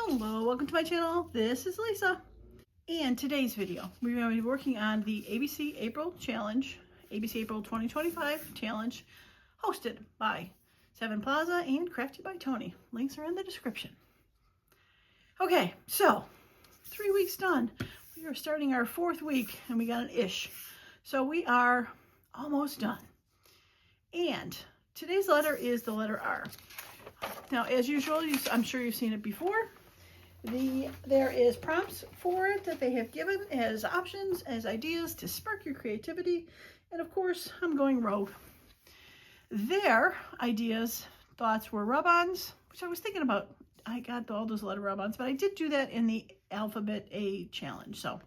Hello, welcome to my channel. This is Lisa. And today's video, we're going to be working on the ABC April Challenge, ABC April 2025 Challenge, hosted by Seven Plaza and crafted by Tony. Links are in the description. Okay, so 3 weeks done. We are starting our 4th week and we got an ish. So we are almost done. And today's letter is the letter R. Now, as usual, I'm sure you've seen it before. There is prompts for it that they have given as options, as ideas to spark your creativity. And of course, I'm going rogue. Their ideas, thoughts were rub-ons, which I was thinking about. I got all those letter rub-ons, but I did do that in the Alphabet A challenge. So,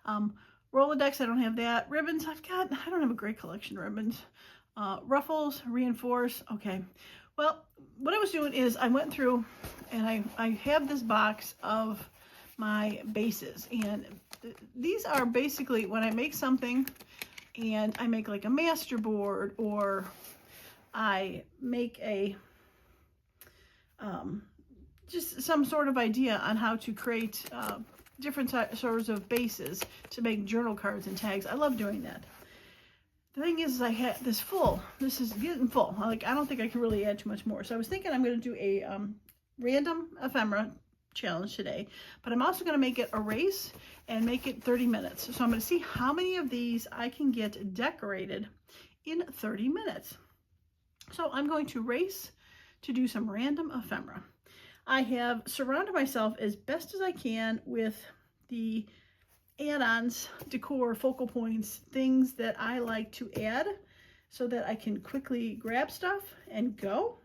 Rolodex, I don't have that. Ribbons, I don't have a great collection of ribbons. Ruffles, reinforce, okay. Well, what I was doing is I went through and I have this box of my bases, and these are basically when I make something and I make like a master board, or I make a just some sort of idea on how to create different sorts of bases to make journal cards and tags. I love doing that. The thing is I had this full. This is getting full. Like, I don't think I can really add too much more. So I was thinking I'm going to do a random ephemera challenge today. But I'm also going to make it a race and make it 30 minutes. So I'm going to see how many of these I can get decorated in 30 minutes. So I'm going to race to do some random ephemera. I have surrounded myself as best as I can with the add-ons, decor, focal points, things that I like to add so that I can quickly grab stuff and go.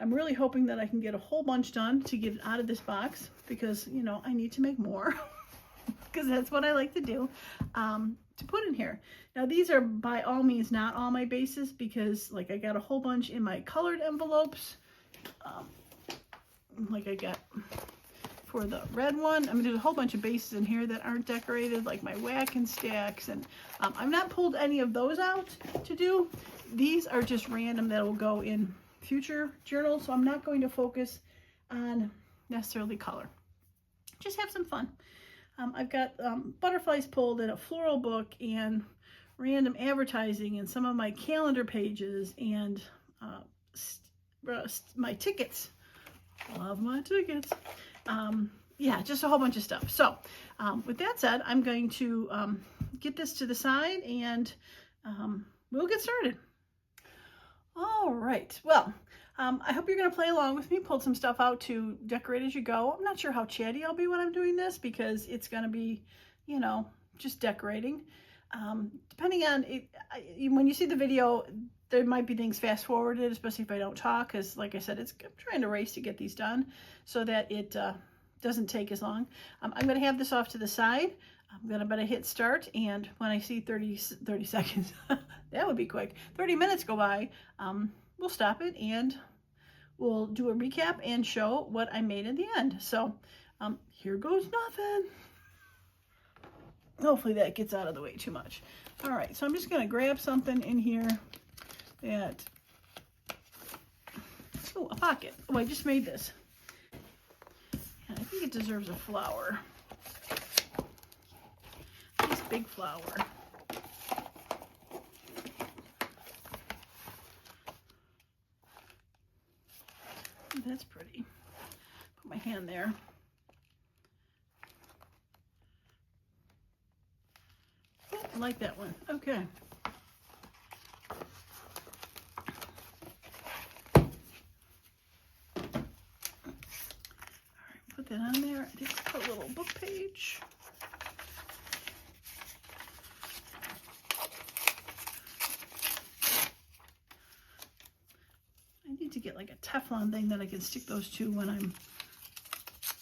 I'm really hoping that I can get a whole bunch done to get it out of this box because, you know, I need to make more because that's what I like to do, to put in here. Now, these are by all means not all my bases because, like, I got a whole bunch in my colored envelopes, like I got for the red one. I mean, there's a whole bunch of bases in here that aren't decorated, like my whack and stacks, and I've not pulled any of those out to do. These are just random that will go in future journals, so I'm not going to focus on necessarily color. Just have some fun. I've got butterflies pulled in a floral book and random advertising and some of my calendar pages and my tickets. Love my tickets. Yeah, just a whole bunch of stuff. So with that said, I'm going to get this to the side and we'll get started. All right. Well, I hope you're going to play along with me, pull some stuff out to decorate as you go. I'm not sure how chatty I'll be when I'm doing this because it's going to be, you know, just decorating. Depending on it, when you see the video, there might be things fast forwarded, especially if I don't talk, because like I said, I'm trying to race to get these done so that it doesn't take as long. I'm going to have this off to the side. I'm going to hit start, and when I see 30 seconds, that would be quick, 30 minutes go by, we'll stop it and we'll do a recap and show what I made in the end. So here goes nothing. Hopefully that gets out of the way too much. All right, so I'm just going to grab something in here that, oh, a pocket. Oh, I just made this. Yeah, I think it deserves a flower. Nice big flower. That's pretty. Put my hand there. Oh, I like that one. Okay. Put that on there. I just put a little book page. I need to get like a Teflon thing that I can stick those to when I'm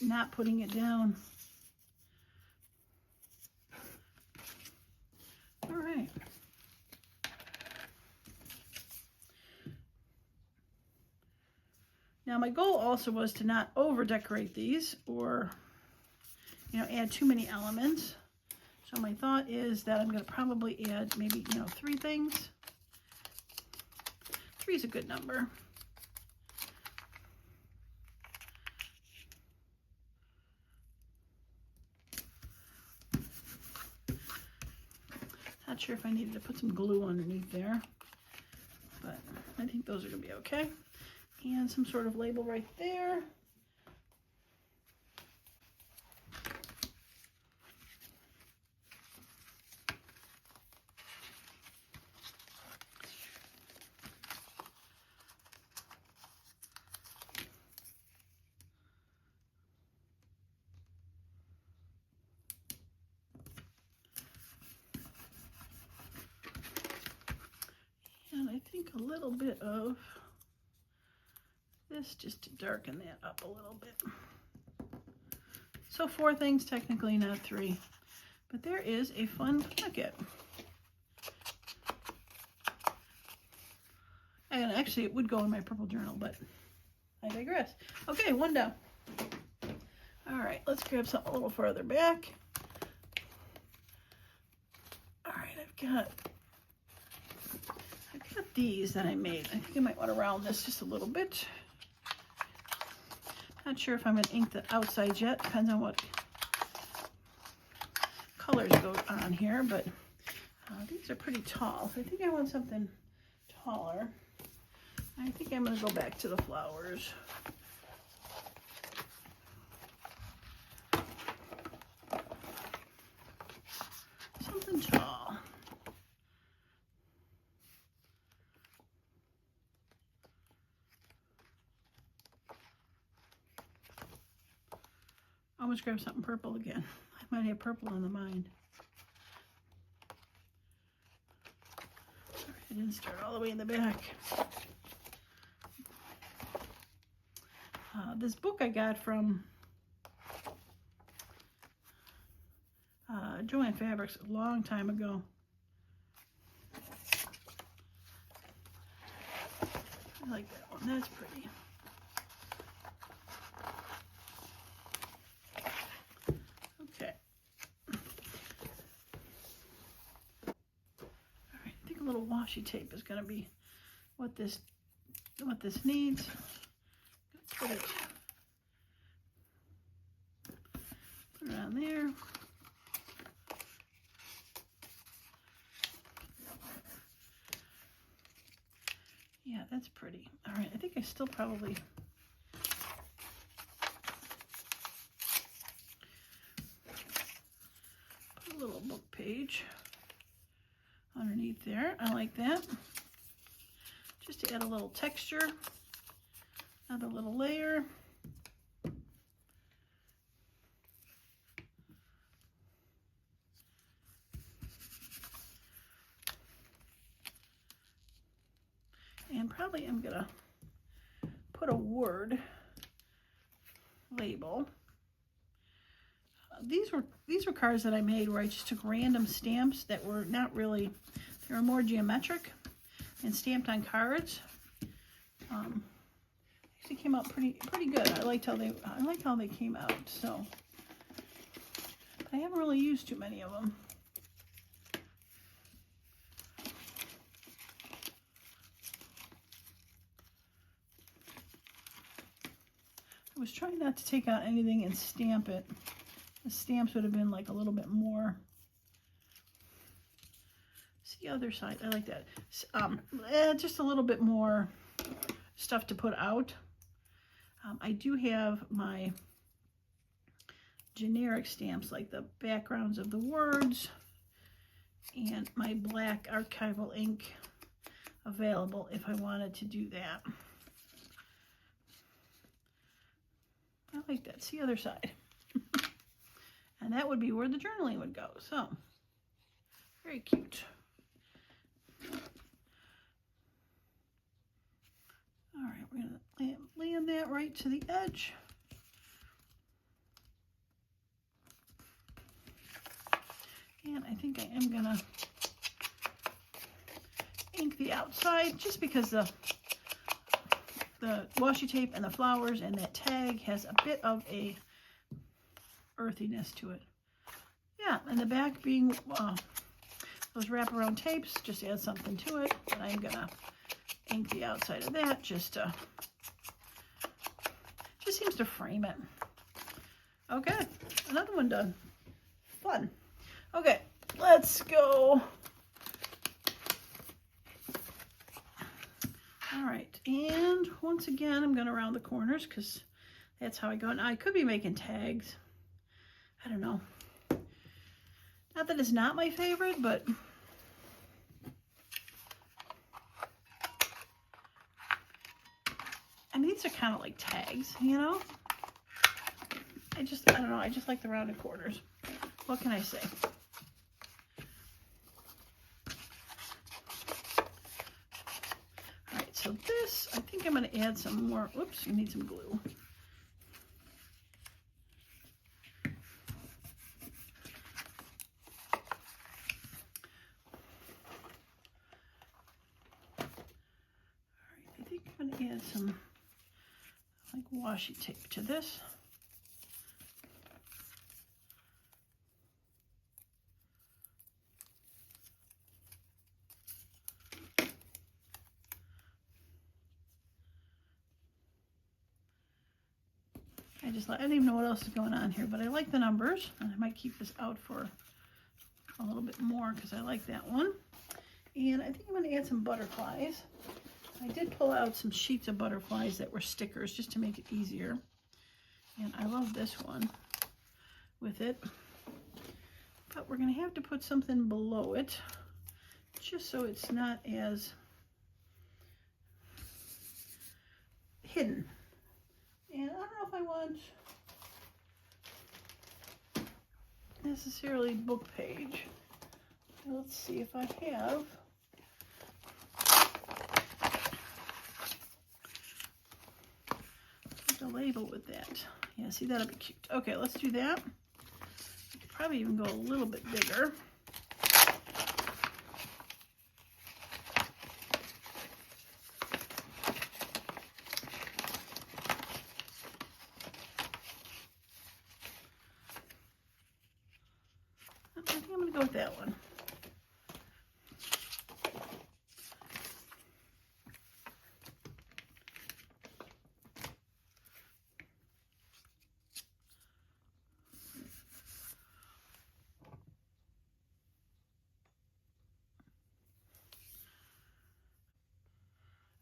not putting it down. All right. Now my goal also was to not over decorate these or, you know, add too many elements. So my thought is that I'm going to probably add maybe, you know, 3 things. 3 is a good number. Not sure if I needed to put some glue underneath there, but I think those are going to be okay. And some sort of label right there. And I think a little bit of this just to darken that up a little bit. So 4 things, technically not 3. But there is a fun pocket. And actually it would go in my purple journal, but I digress. Okay, 1 down. All right, let's grab something a little further back. All right, I've got these that I made. I think I might want to round this just a little bit. Not sure if I'm going to ink the outside yet. Depends on what colors go on here, but these are pretty tall. So I think I want something taller. I think I'm going to go back to the flowers. Something tall. I almost grab something purple again. I might have purple on the mind. Sorry, I didn't start all the way in the back. This book I got from Joanne Fabrics a long time ago. I like that one. That's pretty. Okay. All right. I think a little washi tape is going to be what this needs. Put it on there. Yeah, that's pretty. All right, I think I still probably put a little book page underneath there. I like that. Just to add a little texture. Another little layer. And probably I'm gonna put a word label. These were cards that I made where I just took random stamps that were not really, they were more geometric and stamped on cards. Actually came out pretty good. I like how they came out. So I haven't really used too many of them. I was trying not to take out anything and stamp it. The stamps would have been like a little bit more. See the other side. I like that. Just a little bit more stuff to put out. I do have my generic stamps, like the backgrounds of the words, and my black archival ink available if I wanted to do that. I like that. See the other side. And that would be where the journaling would go. So, very cute. All right, we're going to land that right to the edge. And I think I am going to ink the outside just because the washi tape and the flowers and that tag has a bit of a earthiness to it. Yeah, and the back being those wraparound tapes, just add something to it. And I'm gonna ink the outside of that just seems to frame it. Okay, another one done. Fun. Okay, let's go All right, and once again, I'm going to round the corners because that's how I go. Now, I could be making tags. I don't know. Not that it's not my favorite, but I mean, these are kind of like tags, you know? I don't know. I just like the rounded corners. What can I say? All right, so this, I think I'm going to add some more. Oops, we need some glue. I'm going to add some like washi tape to this. I don't even know what else is going on here, but I like the numbers, and I might keep this out for a little bit more because I like that one. And I think I'm going to add some butterflies. I did pull out some sheets of butterflies that were stickers just to make it easier. And I love this one with it. But we're going to have to put something below it just so it's not as hidden. And I don't know if I want necessarily book page. Let's see if I have. The label with that. Yeah, see, that'll be cute. Okay, let's do that. I could probably even go a little bit bigger. I think I'm going to go with that one.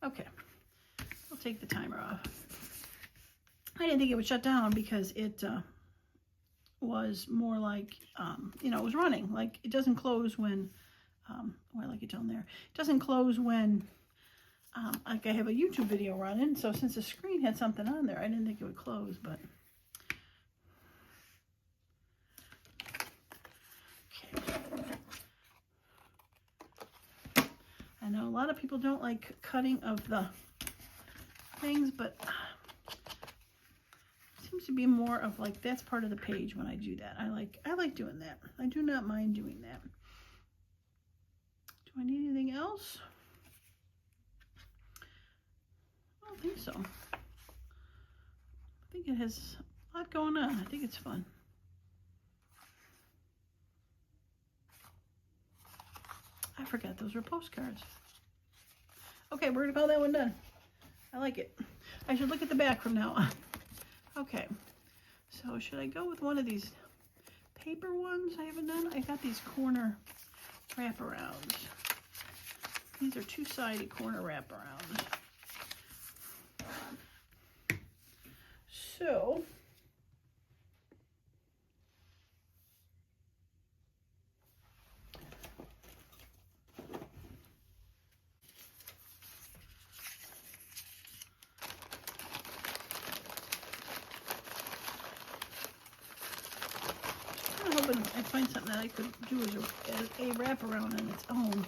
Okay, I'll take the timer off. I didn't think it would shut down because it was more like, you know, it was running. Like, it doesn't close when, well, like it's on there. It doesn't close when, like I have a YouTube video running. So since the screen had something on there, I didn't think it would close, but. I know a lot of people don't like cutting of the things, but it seems to be more of like that's part of the page when I do that. I like doing that. I do not mind doing that. Do I need anything else? I don't think so. I think it has a lot going on. I think it's fun. I forgot those were postcards. Okay, we're gonna call that one done. I like it. I should look at the back from now on. Okay, so should I go with one of these paper ones I haven't done? I got these corner wraparounds. These are two-sided corner wraparounds. So, I'm hoping I find something that I could do as a wraparound on its own,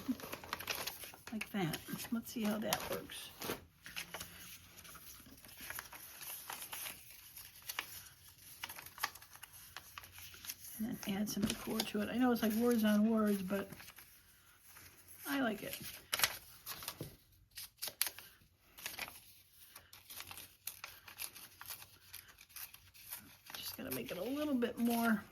like that. Let's see how that works. And then add some decor to it. I know it's like words on words, but I like it. Just gotta make it a little bit more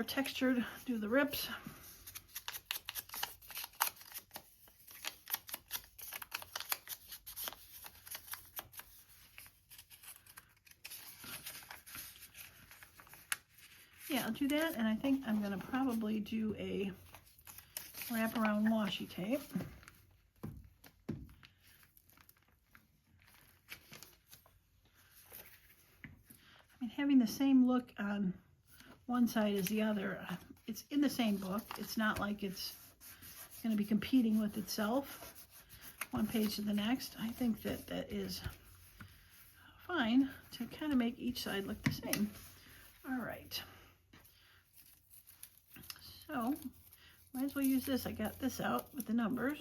textured, do the rips. Yeah, I'll do that, and I think I'm going to probably do a wrap around washi tape. And having the same look on one side as the other, it's in the same book. It's not like it's going to be competing with itself one page to the next. I think that that is fine to kind of make each side look the same. All right. So, might as well use this. I got this out with the numbers.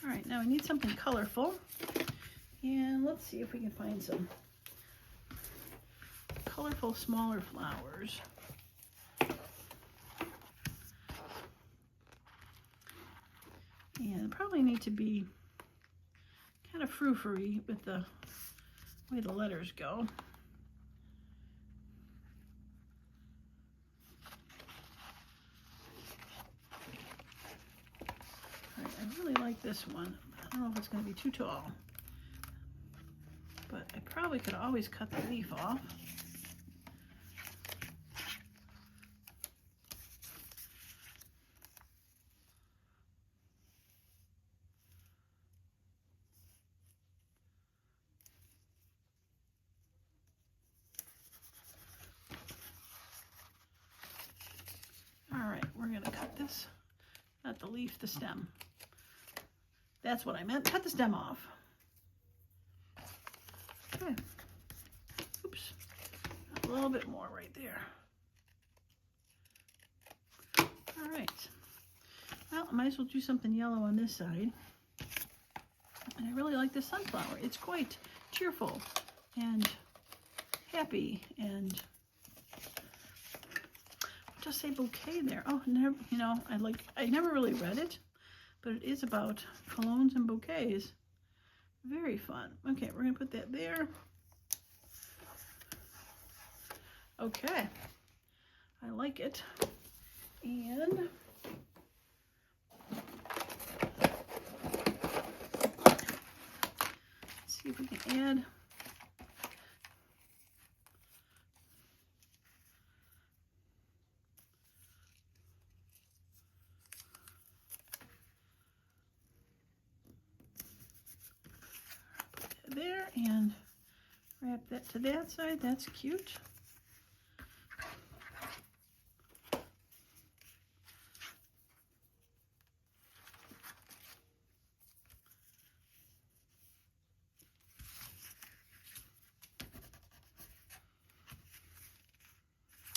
All right, now we need something colorful. And let's see if we can find some colorful, smaller flowers. And probably need to be kind of frou-frou-y with the way the letters go. All right, I really like this one. I don't know if it's going to be too tall, but I probably could always cut the leaf off. We're going to cut this, not the leaf, the stem. That's what I meant. Cut the stem off. Okay. Oops. A little bit more right there. All right. Well, I might as well do something yellow on this side. And I really like the sunflower. It's quite cheerful and happy and just say bouquet there. Oh, never, you know, I never really read it, but it is about colognes and bouquets. Very fun. Okay, we're gonna put that there. Okay, I like it. And let's see if we can add there and wrap that to that side. That's cute.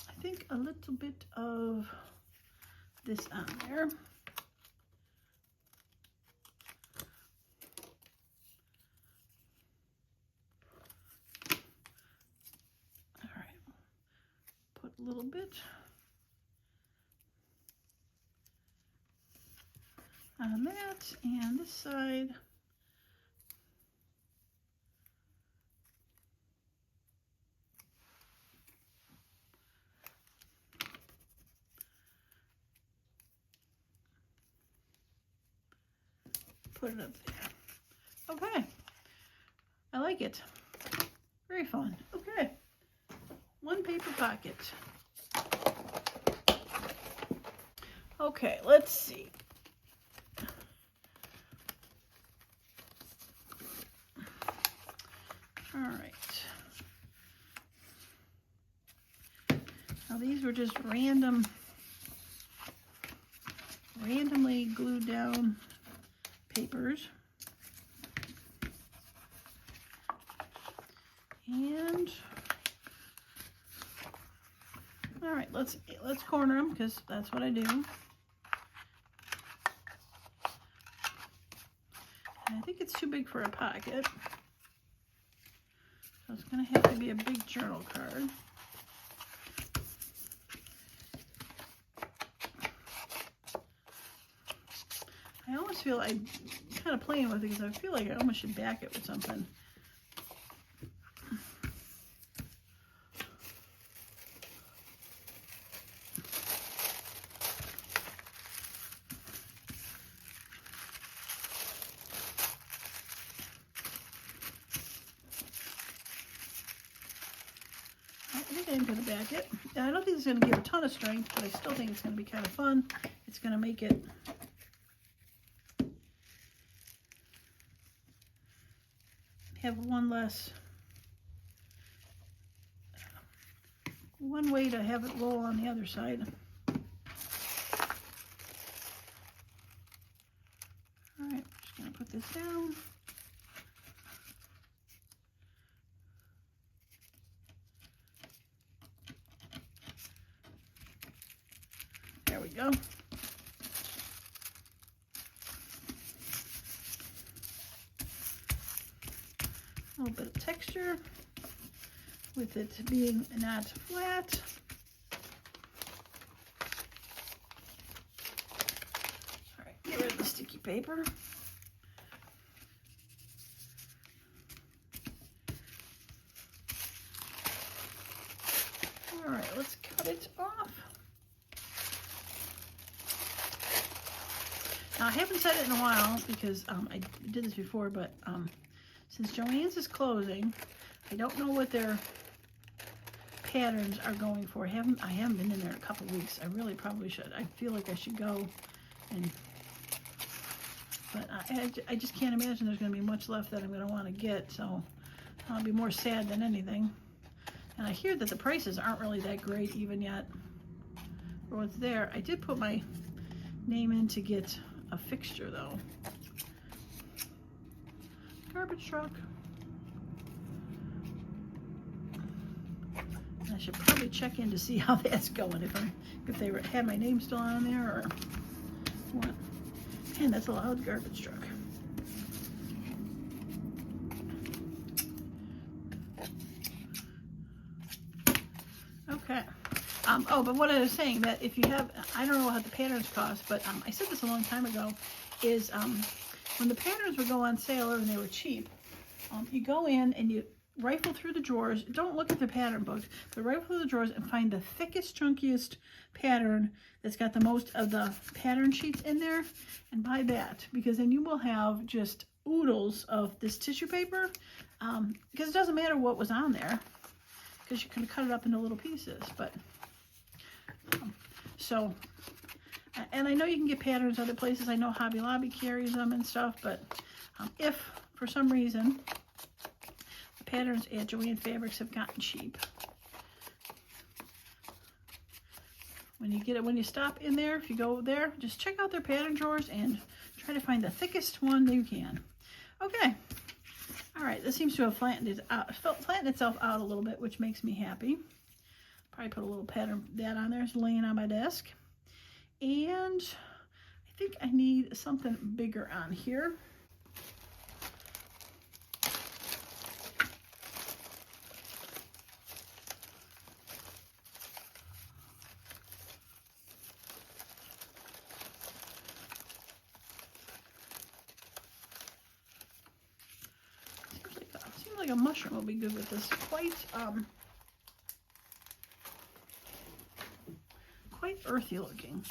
I think a little bit of this on there. A little bit on that, and this side put it up there. Okay, I like it. Very fun. Okay, one paper pocket. Okay, let's see. All right. Now these were just randomly glued down papers. And all right, let's corner them because that's what I do. And I think it's too big for a pocket, so it's going to have to be a big journal card. I almost feel I'm kind of playing with it because I feel like I almost should back it with something. I think I'm going to back it. I don't think it's going to give a ton of strength, but I still think it's going to be kind of fun. It's going to make it have one way to have it roll on the other side. All right, just going to put this down. There we go. A little bit of texture with it being not flat. All right, get rid of the sticky paper. All right, let's cut it off. Now, I haven't said it in a while because I did this before, but since Joann's is closing, I don't know what their patterns are going for. I haven't been in there in a couple weeks. I really probably should. I feel like I should go but I just can't imagine there's going to be much left that I'm going to want to get, so I'll be more sad than anything. And I hear that the prices aren't really that great even yet for what's there. I did put my name in to get a fixture though. Garbage truck. I should probably check in to see how that's going, if they had my name still on there or what. Man, that's a loud garbage truck. Okay. Oh, but what I was saying, that if you have, I don't know what the patterns cost, but I said this a long time ago, is when the patterns would go on sale and they were cheap, you go in and you rifle through the drawers. Don't look at the pattern books, but rifle through the drawers and find the thickest, chunkiest pattern that's got the most of the pattern sheets in there, and buy that, because then you will have just oodles of this tissue paper, because it doesn't matter what was on there, because you can cut it up into little pieces. But so, and I know you can get patterns other places. I know Hobby Lobby carries them and stuff, but if for some reason the patterns at Joann Fabrics have gotten cheap, when you stop in there, if you go there, just check out their pattern drawers and try to find the thickest one that you can. Okay. All right, this seems to have flattened itself out a little bit, which makes me happy. Probably put a little pattern that on there. It's laying on my desk. And I think I need something bigger on here. Seems like a mushroom will be good with this. Quite earthy looking.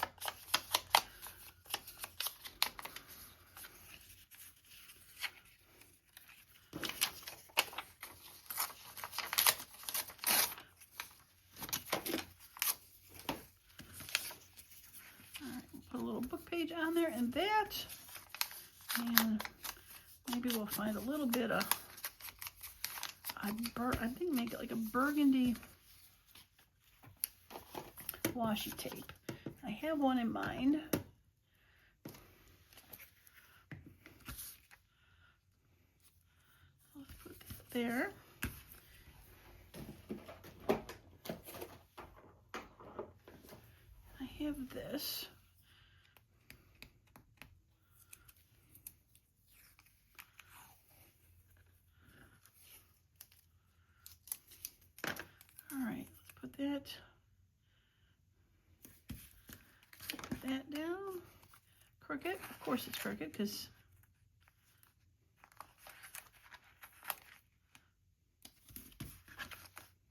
Put a little book page on there and that, and maybe we'll find a little bit of, I think make it like a burgundy washi tape. I have one in mind. Let's put that there. I have this. All right, let's put that. Put that down. Crooked. Of course it's crooked because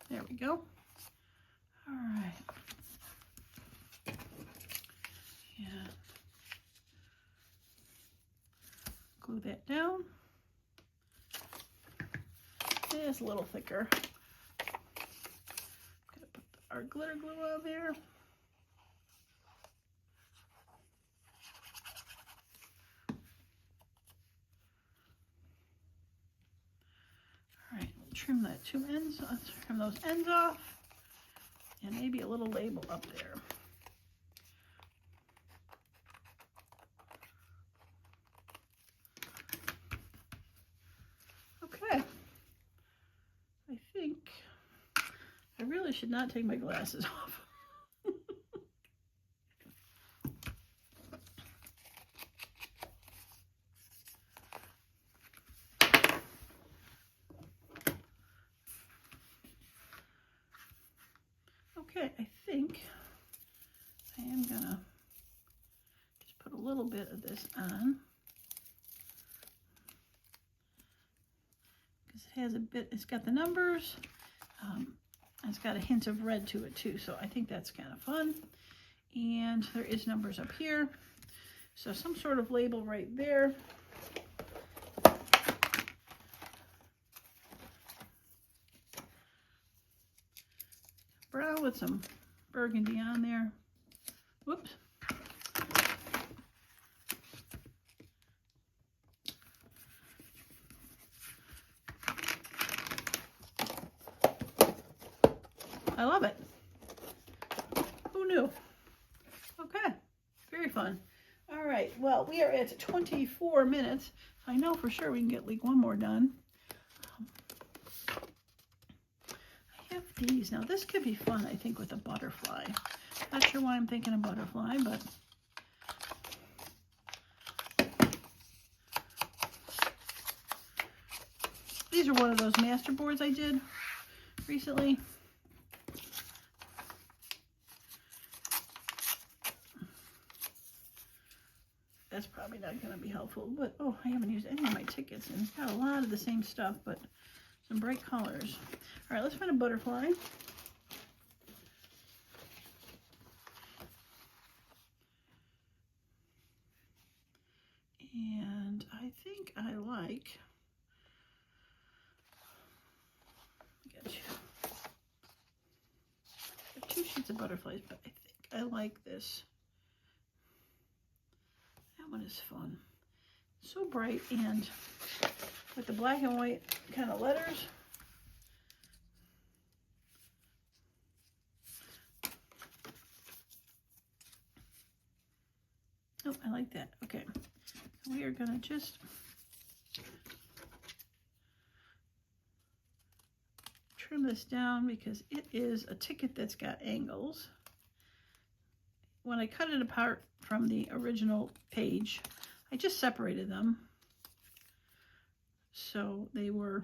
there we go. All right. Yeah. Glue that down. It's a little thicker. our glitter glue on there. All right, we'll trim that two ends. Let's trim those ends off, and maybe a little label up there. Okay. I think I really should not take my glasses off. Okay, I think I am gonna just put a little bit of this on, because it has a bit, it's got the numbers, it's got a hint of red to it too, so I think that's kind of fun. And there is numbers up here, so some sort of label right there. Brown with some burgundy on there. Whoops. I love it. Who knew? Okay, very fun. All right, well, we are at 24 minutes. I know for sure we can get like one more done. I have these. Now, this could be fun, I think, with a butterfly. Not sure why I'm thinking a butterfly, but these are one of those master boards I did recently. That's probably not going to be helpful, but oh, I haven't used any of my tickets, and it's got a lot of the same stuff, but some bright colors. All right, let's find a butterfly. And I think I like, I have two sheets of butterflies, but I think I like this. That one is fun. So bright, and with the black and white kind of letters. Oh, I like that. Okay. We are going to just trim this down because it is a ticket that's got angles. When I cut it apart from the original page, I just separated them. So they were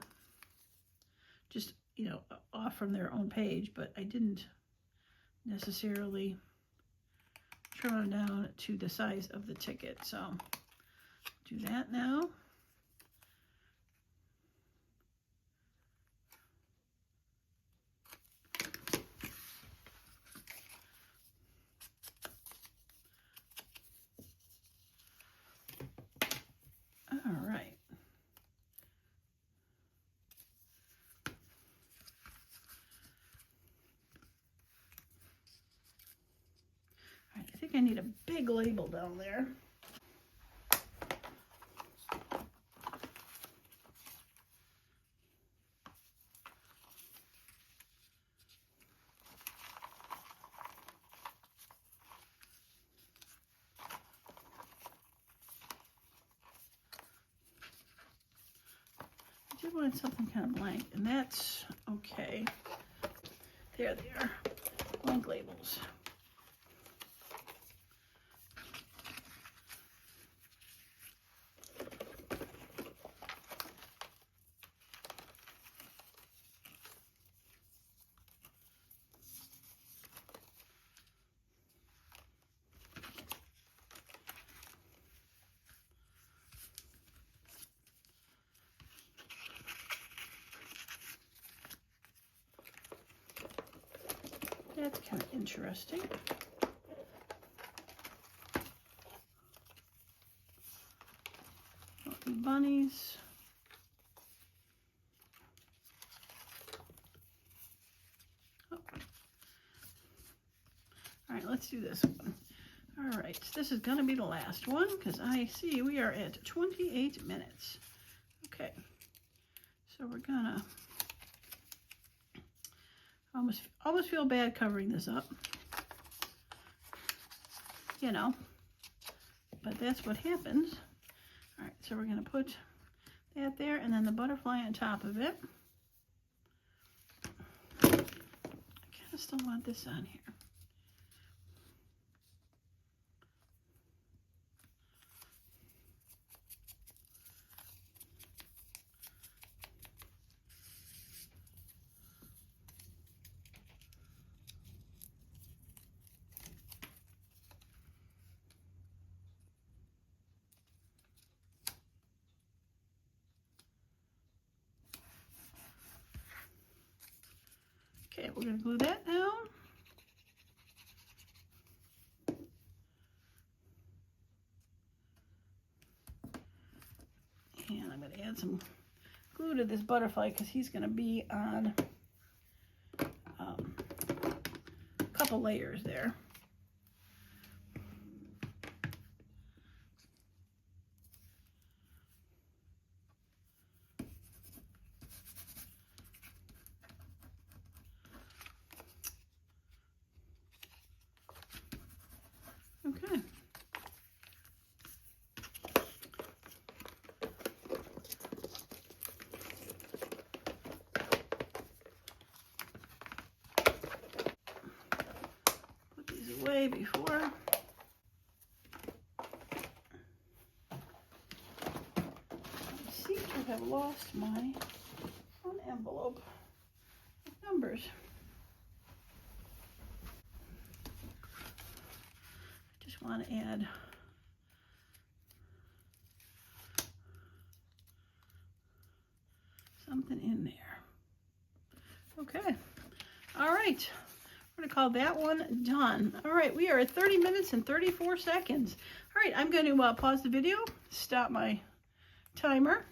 just, you know, off from their own page, but I didn't necessarily trim them down to the size of the ticket. So do that now. All right. All right, I think I need a big label down there. I did want something kind of blank, and that's okay. There they are, blank labels. That's kind of interesting. Bunnies. Oh, All right, let's do this one. All right, this is going to be the last one because I see we are at 28 minutes. Okay, so we're gonna almost feel bad covering this up, you know, but that's what happens. All right, so we're gonna put that there and then the butterfly on top of it. I kind of still want this on here. Okay, we're going to glue that down. And I'm going to add some glue to this butterfly because he's going to be on a couple layers there. Okay. Put these away before. I seem to have lost my own envelope with numbers. Just want to add something in there. Okay. All right. We're going to call that one done. All right. We are at 30 minutes and 34 seconds. All right. I'm going to pause the video, stop my timer,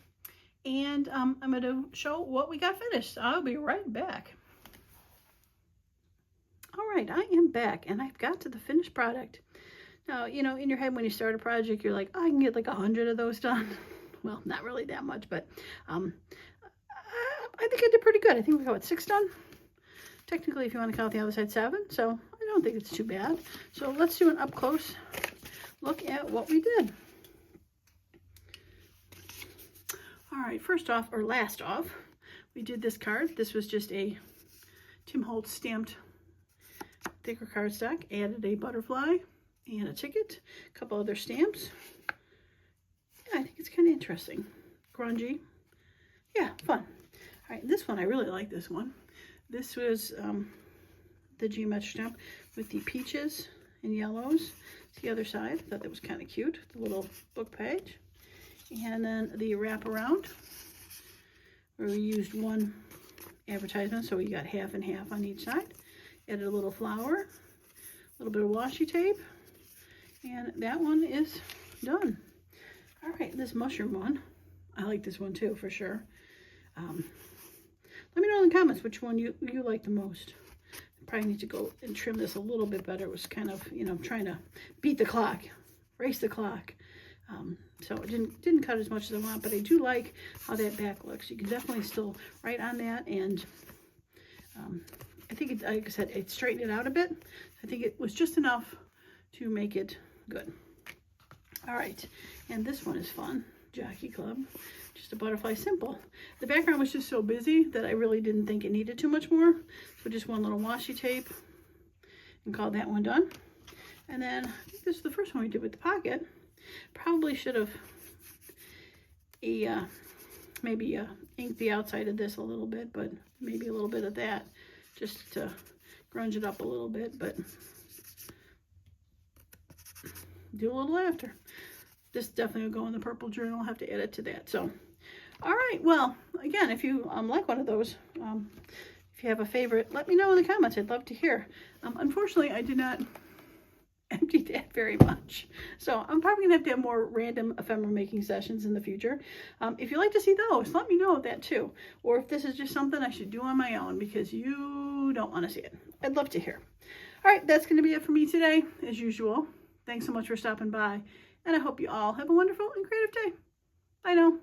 and I'm going to show what we got finished. I'll be right back. All right. I am back, and I've got to the finished product. Now, you know, in your head when you start a project, you're like, I can get like 100 of those done. Well, not really that much, but I think I did pretty good. I think we got 6 done. Technically, if you want to count the other side, 7. So I don't think it's too bad. So let's do an up close look at what we did. All right, first off, or last off, we did this card. This was just a Tim Holtz stamped thicker cardstock. Added a butterfly and a ticket, a couple other stamps. Yeah, I think it's kind of interesting. Grungy. Yeah, fun. All right, this one, I really like this one. This was the geometric stamp with the peaches and yellows. It's the other side. I thought that was kind of cute. The little book page. And then the wraparound, where we used one advertisement, so we got half and half on each side. Added a little flower, a little bit of washi tape, and that one is done. All right, this mushroom one, I like this one too, for sure. Let me know in the comments which one you like the most. I probably need to go and trim this a little bit better. It was kind of, you know, trying to beat the clock, race the clock. So it didn't cut as much as I want, but I do like how that back looks. You can definitely still write on that, and I think, like I said, it straightened it out a bit. I think it was just enough to make it good. All right, and this one is fun. Jockey Club, just a butterfly simple. The background was just so busy that I really didn't think it needed too much more. So just one little washi tape and called that one done. And then I think this is the first one we did with the pocket. Probably should have maybe inked the outside of this a little bit, but maybe a little bit of that just to grunge it up a little bit, but do a little after. This definitely will go in the purple journal. I'll have to add it to that. So, all right. Well, again, if you like one of those, if you have a favorite, let me know in the comments. I'd love to hear. Unfortunately, I did not empty that very much. So I'm probably going to have more random ephemera making sessions in the future. If you'd like to see those, let me know that too. Or if this is just something I should do on my own because you don't want to see it. I'd love to hear. All right, that's going to be it for me today, as usual. Thanks so much for stopping by, and I hope you all have a wonderful and creative day. Bye now.